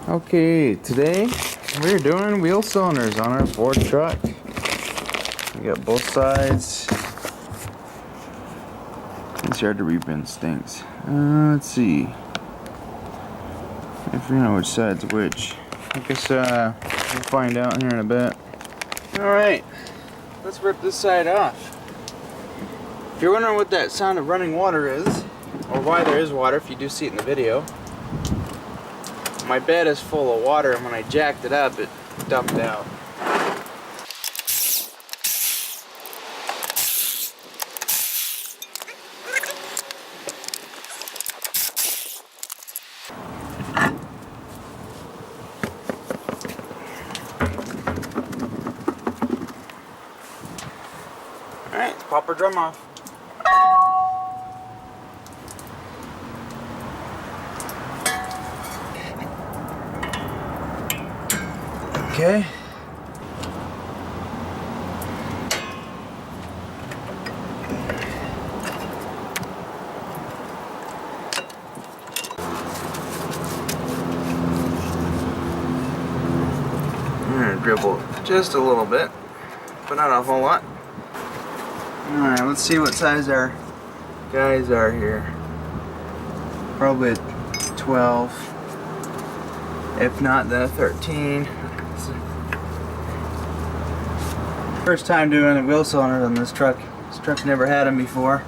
Okay, today we're doing wheel cylinders on our Ford truck. We got both sides. It's hard to read, stinks. Let's see if you know which side's which. I guess we'll find out here in a bit. Alright, let's rip this side off. If you're wondering what that sound of running water is, or why there is water, if you do see it in the video, my bed is full of water, and when I jacked it up, it dumped out. Alright, let's pop our drum off. Okay. I'm gonna dribble just a little bit, but not a whole lot. Alright, let's see what size our guys are here. Probably a 12. If not, then a 13. First time doing the wheel cylinders on this truck. This truck's never had them before.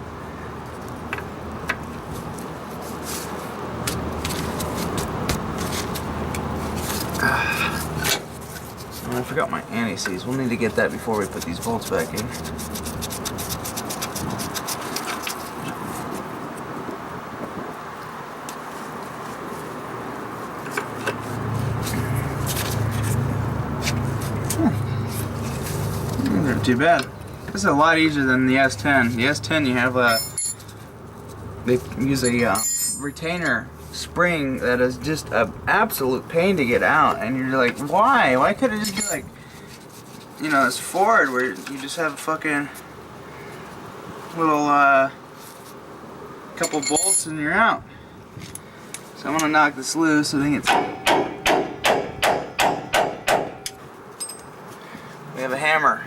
Oh, I forgot my anti-seize. We'll need to get that before we put these bolts back in. Not too bad. This is a lot easier than the S10. The S10 you have they use a retainer spring that is just an absolute pain to get out, and you're like, why? Why couldn't it just be like, you know, this Ford where you just have a fucking little couple bolts and you're out. So I'm gonna knock this loose. I think it's. We have a hammer.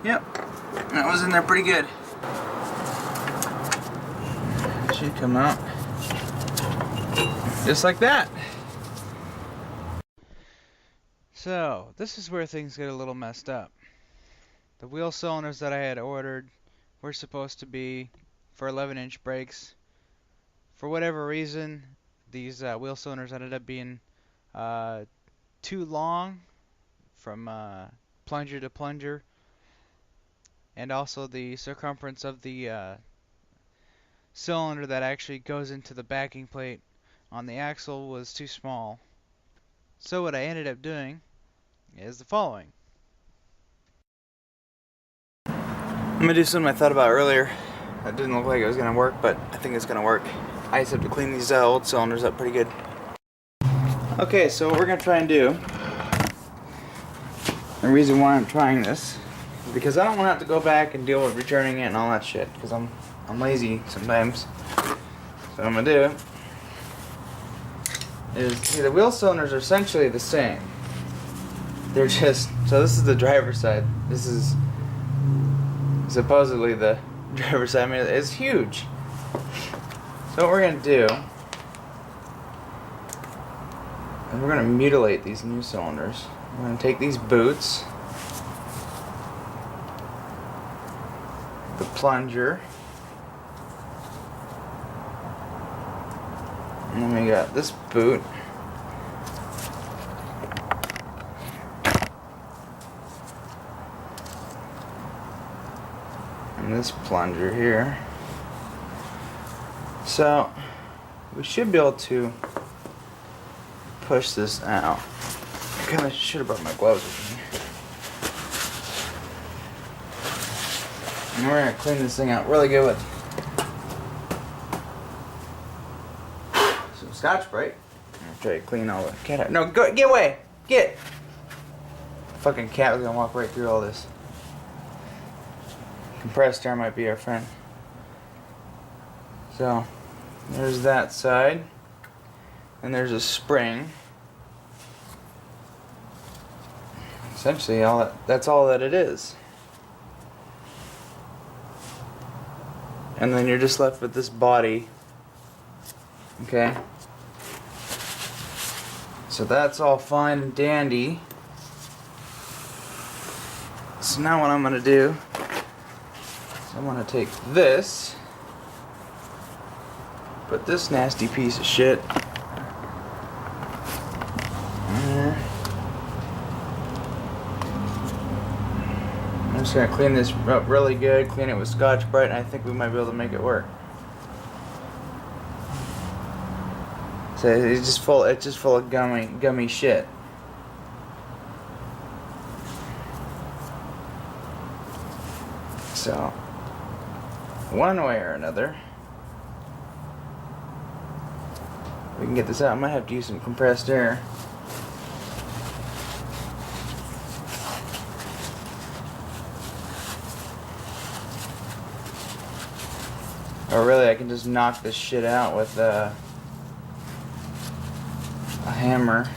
Yep, that was in there pretty good. Should come out just like that. So, this is where things get a little messed up. The wheel cylinders that I had ordered were supposed to be for 11-inch brakes. For whatever reason, these wheel cylinders ended up being too long from plunger to plunger. And also the circumference of the cylinder that actually goes into the backing plate on the axle was too small. So what I ended up doing is the following. I'm going to do something I thought about earlier. That didn't look like it was going to work, but I think it's going to work. I just have to clean these old cylinders up pretty good. Okay, so what we're going to try and do, the reason why I'm trying this, because I don't want to have to go back and deal with returning it and all that shit, because I'm lazy sometimes. So what I'm going to do is, see, the wheel cylinders are essentially the same. They're just, so this is the driver's side. This is supposedly the driver's side. I mean, it's huge. So what we're going to do is we're going to mutilate these new cylinders. We're going to take these boots, the plunger, and then we got this boot, and this plunger here. So we should be able to push this out. I kind of should have brought my gloves with me. And we're going to clean this thing out really good with some Scotch-Brite. I'm try to clean all the cat out. No, go, get away! Get! Fucking cat was gonna walk right through all this. compressed air might be our friend. So there's that side, and there's a spring. Essentially, that's all that it is. And then you're just left with this body. Okay. So that's all fine and dandy. So now what I'm gonna do is I'm gonna take this, put this nasty piece of shit in there. I'm just gonna clean this up really good, clean it with Scotch-Brite, and I think we might be able to make it work. So it's just full of gummy shit. So one way or another, we can get this out. I might have to use some compressed air. Or really, I can just knock this shit out with a hammer.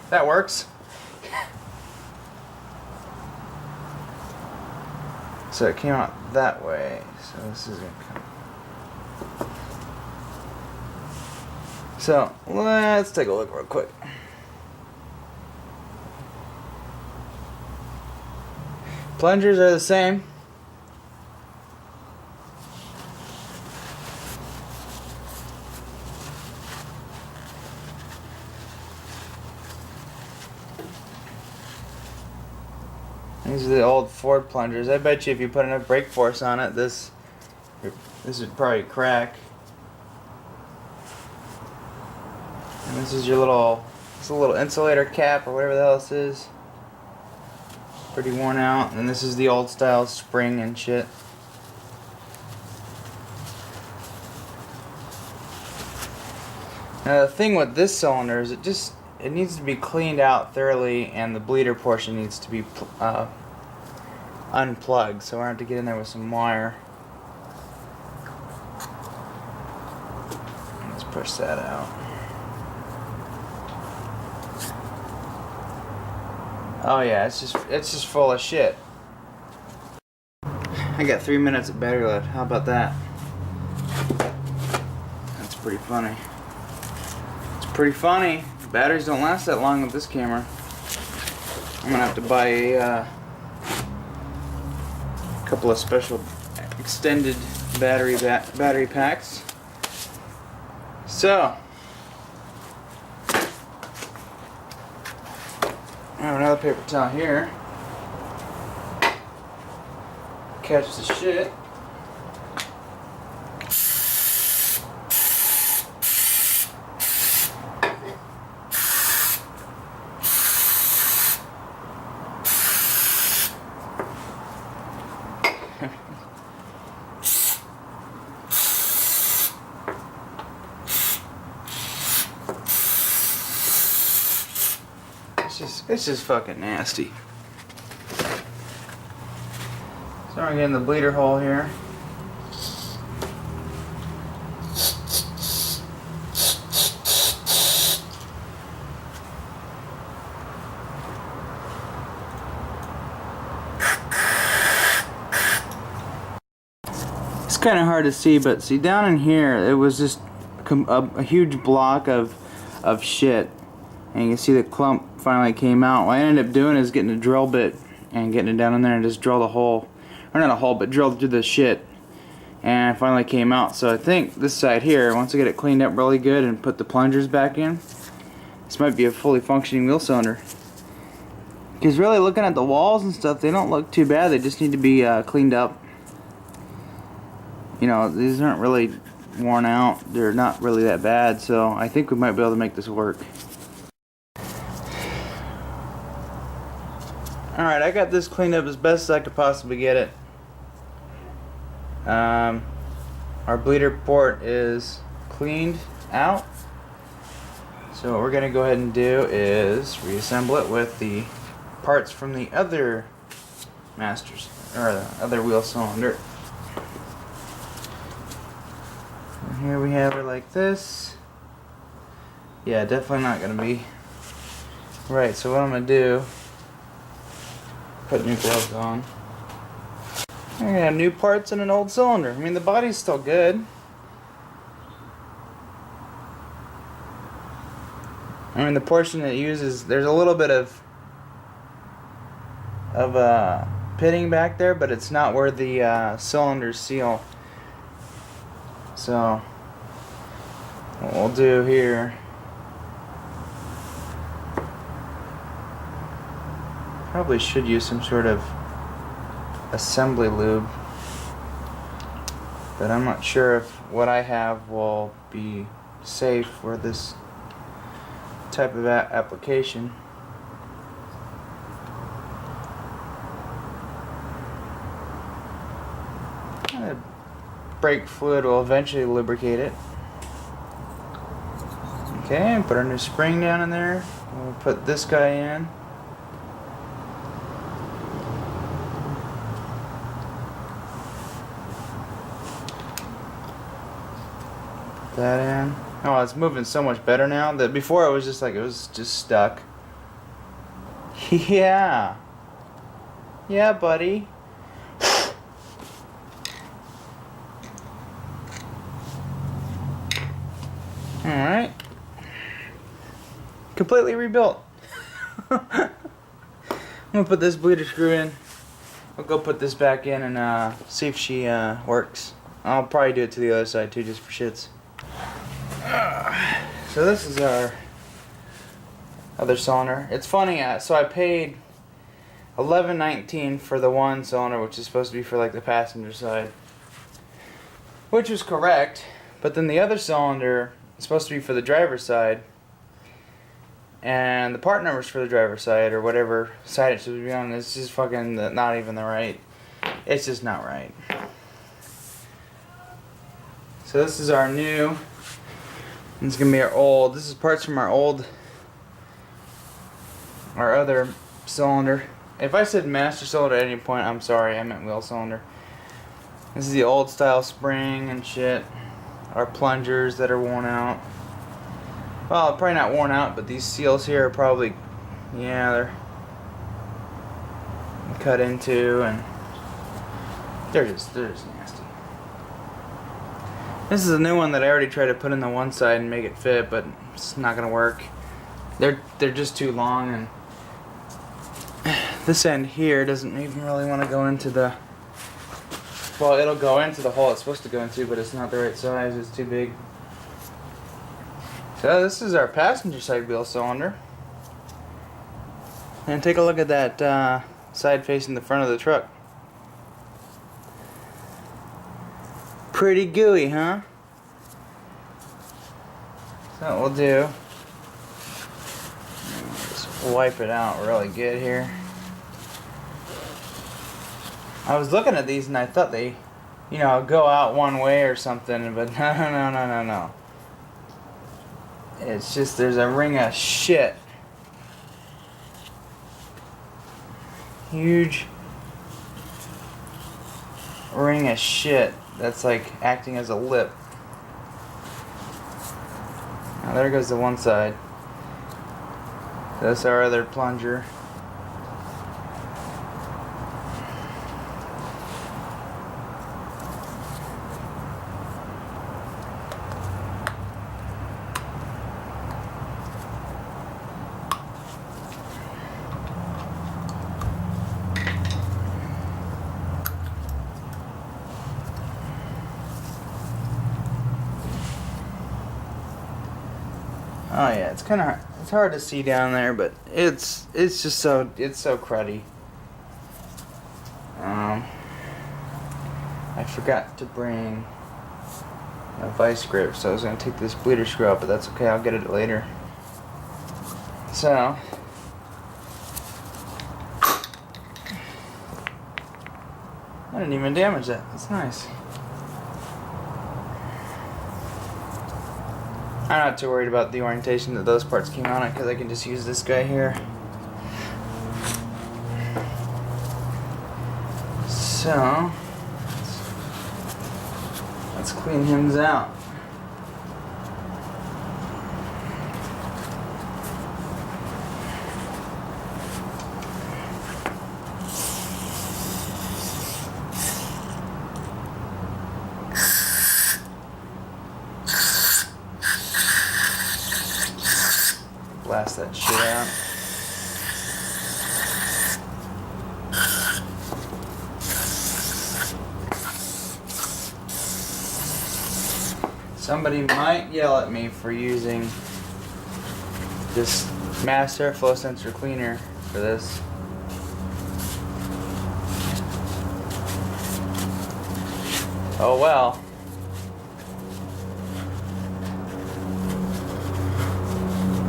That works. So it came out that way. So this is gonna come. So let's take a look real quick. Plungers are the same. These are the old Ford plungers. I bet you if you put enough brake force on it, this would probably crack. And this is your little insulator cap or whatever the hell this is. Pretty worn out. And this is the old style spring and shit. Now the thing with this cylinder is it needs to be cleaned out thoroughly, and the bleeder portion needs to be unplugged. So we're going to have to get in there with some wire. Let's push that out. Oh yeah, it's just full of shit. I got 3 minutes of battery left. How about that? That's pretty funny. It's pretty funny. Batteries don't last that long with this camera. I'm gonna have to buy a couple of special extended battery packs. So I have another paper towel here. Catch the shit. It's just fucking nasty. So I'm getting the bleeder hole here. It's kind of hard to see, but see down in here, it was just a huge block of shit. And you can see the clump finally came out. What I ended up doing is getting a drill bit and getting it down in there and just drilled a hole. Or not a hole, but drilled through the shit. And it finally came out. So I think this side here, once I get it cleaned up really good and put the plungers back in, this might be a fully functioning wheel cylinder. Because really looking at the walls and stuff, they don't look too bad. They just need to be cleaned up. You know, these aren't really worn out. They're not really that bad. So I think we might be able to make this work. Alright, I got this cleaned up as best as I could possibly get it. Our bleeder port is cleaned out. So So what we're going to go ahead and do is reassemble it with the parts from the other masters, or the other wheel cylinder. And here we have it like this. Yeah, definitely not going to be right. So what I'm going to do, put new gloves on. I'm going to have new parts in an old cylinder. I mean, the body's still good. I mean, the portion it uses, there's a little bit of pitting back there, but it's not where the cylinders seal. So what we'll do here, probably should use some sort of assembly lube, but I'm not sure if what I have will be safe for this type of application. Brake fluid will eventually lubricate it. Okay, put our new spring down in there. We'll put this guy in. Put that in. Oh, it's moving so much better now. That before it was just like, it was just stuck. Yeah. Yeah, buddy. Alright. Completely rebuilt. I'm gonna put this bleeder screw in. I'll go put this back in and see if she works. I'll probably do it to the other side too, just for shits. So this is our other cylinder. It's funny, so I paid $11.19 for the one cylinder, which is supposed to be for like the passenger side, which was correct. But then the other cylinder is supposed to be for the driver's side, and the part numbers for the driver's side, or whatever side it should be on, it's just fucking not even the right. It's just not right. So this is our new. This is gonna be our old. This is parts from our other cylinder. If I said master cylinder at any point, I'm sorry, I meant wheel cylinder. This is the old style spring and shit. Our plungers that are worn out. Well, probably not worn out, but these seals here are probably, yeah, they're cut into, and they're just nasty. This is a new one that I already tried to put in the one side and make it fit, but it's not gonna work. They're just too long, and this end here doesn't even really want to go into the. Well, it'll go into the hole it's supposed to go into, but it's not the right size. It's too big. So this is our passenger side wheel cylinder, and take a look at that side facing the front of the truck. Pretty gooey, huh? So what we'll do, just wipe it out really good here. I was looking at these and I thought they, you know, go out one way or something, but no. It's just there's a ring of shit. Huge ring of shit that's like acting as a lip. Now there goes the one side. That's our other plunger. Oh yeah, it's hard to see down there, but it's just so cruddy. I forgot to bring a vice grip, so I was gonna take this bleeder screw out, but that's okay. I'll get it later. So I didn't even damage that. That's nice. I'm not too worried about the orientation that those parts came on it because I can just use this guy here. So let's clean him out. Blast that shit out. Somebody might yell at me for using this mass airflow sensor cleaner for this. Oh well.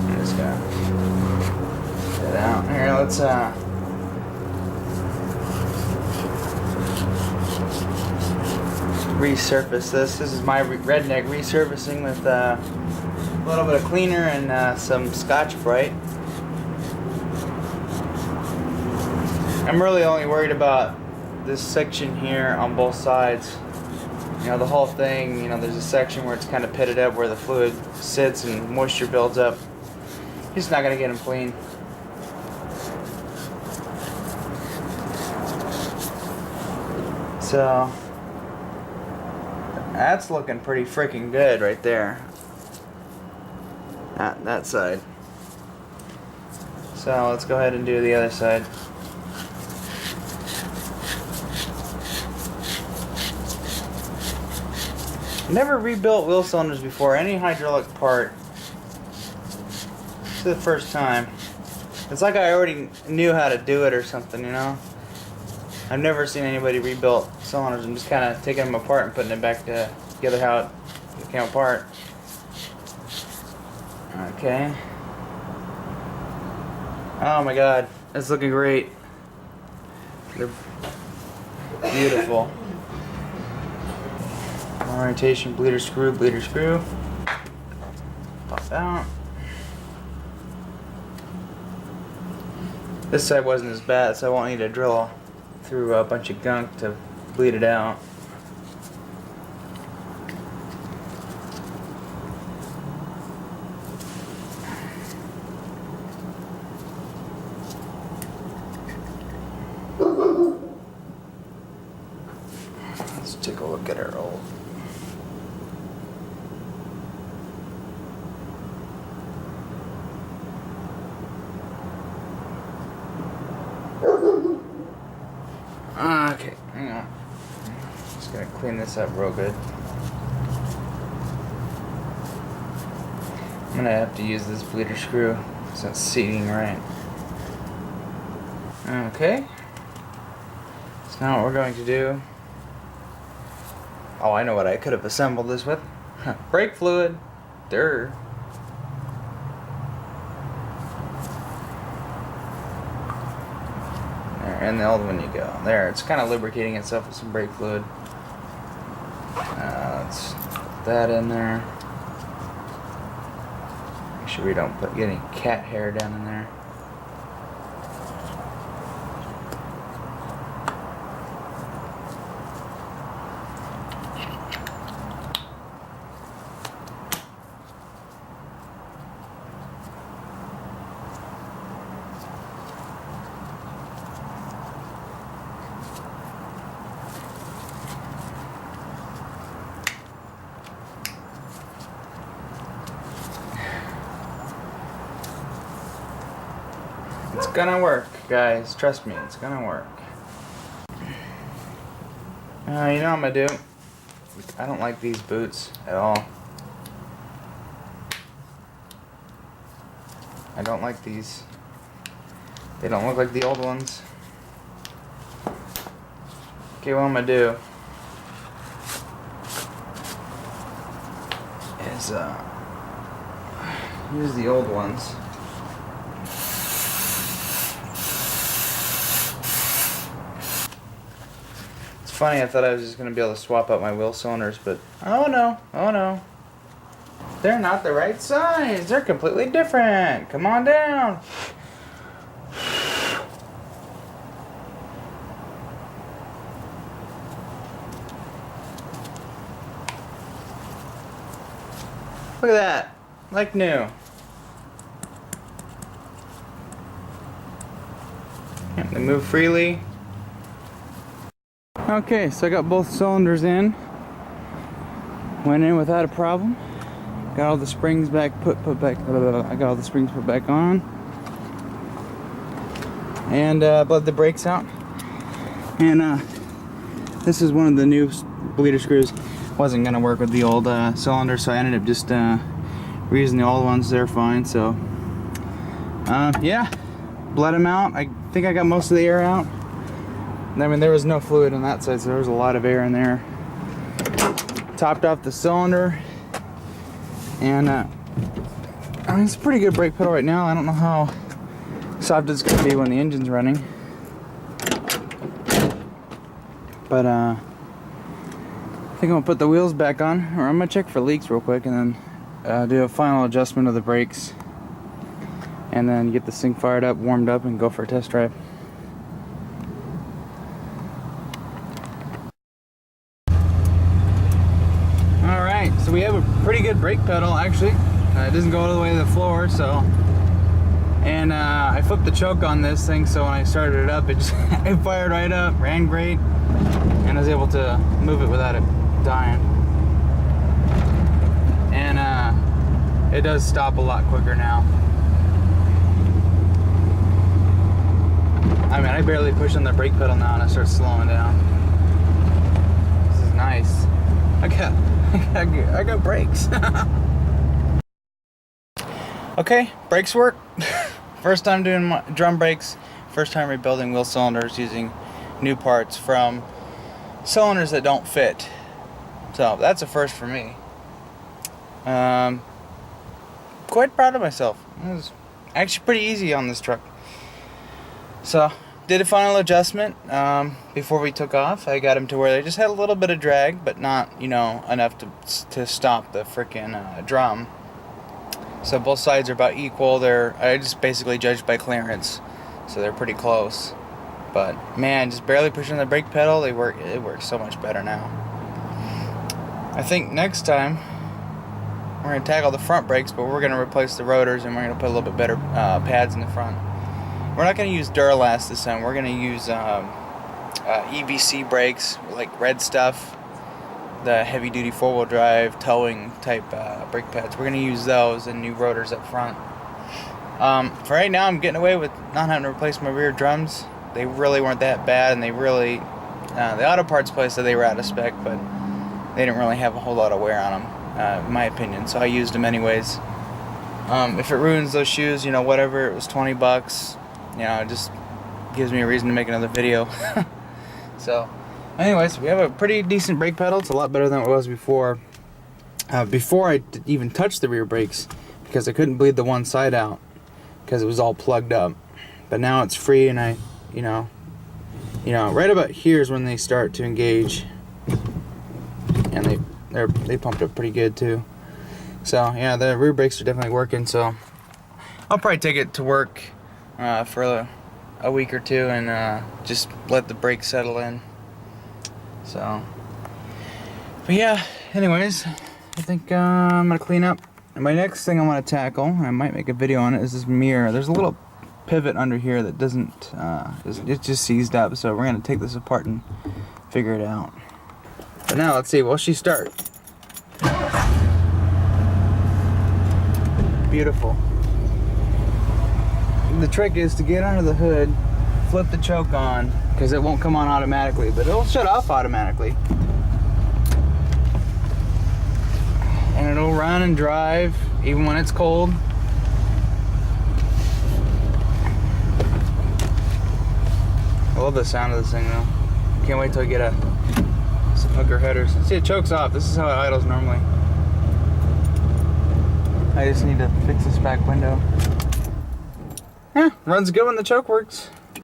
I'm just gonna get it out here. Let's resurface this. This is my redneck resurfacing with a little bit of cleaner and some Scotch-Brite. I'm really only worried about this section here on both sides. You know, the whole thing, you know, there's a section where it's kind of pitted up where the fluid sits and moisture builds up. Just not going to get them clean. So that's looking pretty freaking good right there. That side. So let's go ahead and do the other side. Never rebuilt wheel cylinders before, any hydraulic part. This is the first time. It's like I already knew how to do it or something, you know? I've never seen anybody rebuild cylinders. I'm just kind of taking them apart and putting it back together how it came apart. Okay. Oh my god, it's looking great. They're beautiful. Orientation, bleeder screw, pop out. This side wasn't as bad, so I won't need to drill through a bunch of gunk to bleed it out. Let's take a look at our old. Okay, hang on. Just gonna clean this up real good. I'm gonna have to use this bleeder screw because it's seating right. Okay. So now what we're going to do. Oh, I know what I could have assembled this with. Brake fluid. Durr. And the old one you go. There, it's kind of lubricating itself with some brake fluid. Let's put that in there. Make sure we don't get any cat hair down in there. It's gonna work, guys. Trust me, it's gonna work. You know what I'm gonna do? I don't like these boots at all. I don't like these. They don't look like the old ones. Okay, what I'm gonna do is use the old ones. It's funny, I thought I was just going to be able to swap out my wheel cylinders, but oh no, oh no. They're not the right size. They're completely different. Come on down. Look at that. Like new. They move freely. Okay, so I got both cylinders in. Went in without a problem. Got all the springs back put back. I got all the springs put back on. And bled the brakes out. And this is one of the new bleeder screws. Wasn't gonna work with the old cylinder, so I ended up just reusing the old ones. They're fine. So yeah, bled them out. I think I got most of the air out. I mean, there was no fluid on that side, so there was a lot of air in there. Topped off the cylinder, and I mean, it's a pretty good brake pedal right now. I don't know how soft it's gonna be when the engine's running, but I think I'm gonna put the wheels back on, or I'm gonna check for leaks real quick, and then do a final adjustment of the brakes, and then get this thing fired up, warmed up, and go for a test drive. Alright, so we have a pretty good brake pedal actually. It doesn't go all the way to the floor, so. And I flipped the choke on this thing, so when I started it up, it just it fired right up, ran great, and I was able to move it without it dying. And it does stop a lot quicker now. I mean, I barely push on the brake pedal now and I start slowing down. This is nice. I got brakes. Okay, brakes work. First time doing my drum brakes. First time rebuilding wheel cylinders using new parts from cylinders that don't fit. So that's a first for me. Quite proud of myself. It was actually pretty easy on this truck. So did a final adjustment before we took off. I got them to where they just had a little bit of drag, but not, you know, enough to stop the freaking drum. So both sides are about equal. I just basically judged by clearance, so they're pretty close. But man, just barely pushing the brake pedal, it works so much better now. I think next time we're gonna tackle the front brakes, but we're gonna replace the rotors and we're gonna put a little bit better pads in the front. We're not going to use Duralast this time. We're going to use EBC brakes, like red stuff, the heavy-duty four-wheel drive towing type brake pads. We're going to use those and new rotors up front. For right now, I'm getting away with not having to replace my rear drums. They really weren't that bad, and they really, the auto parts place said they were out of spec, but they didn't really have a whole lot of wear on them, in my opinion. So I used them anyways. If it ruins those shoes, you know, whatever, it was $20. You know, it just gives me a reason to make another video. So, anyways, we have a pretty decent brake pedal. It's a lot better than it was before. Before I even touched the rear brakes, because I couldn't bleed the one side out because it was all plugged up. But now it's free, and you know, right about here is when they start to engage, and they pumped up pretty good too. So yeah, the rear brakes are definitely working. So I'll probably take it to work for a week or two and just let the brakes settle in. So, but yeah, anyways, I think I'm gonna clean up. And my next thing I want to tackle, and I might make a video on it, is this mirror. There's a little pivot under here that doesn't, it's just seized up, so we're gonna take this apart and figure it out. But now let's see, will she start? Beautiful. The trick is to get under the hood, flip the choke on, because it won't come on automatically, but it'll shut off automatically. And it'll run and drive even when it's cold. I love the sound of this thing though. Can't wait till I get some hooker headers. See, it chokes off. This is how it idles normally. I just need to fix this back window. Yeah, runs good when the choke works.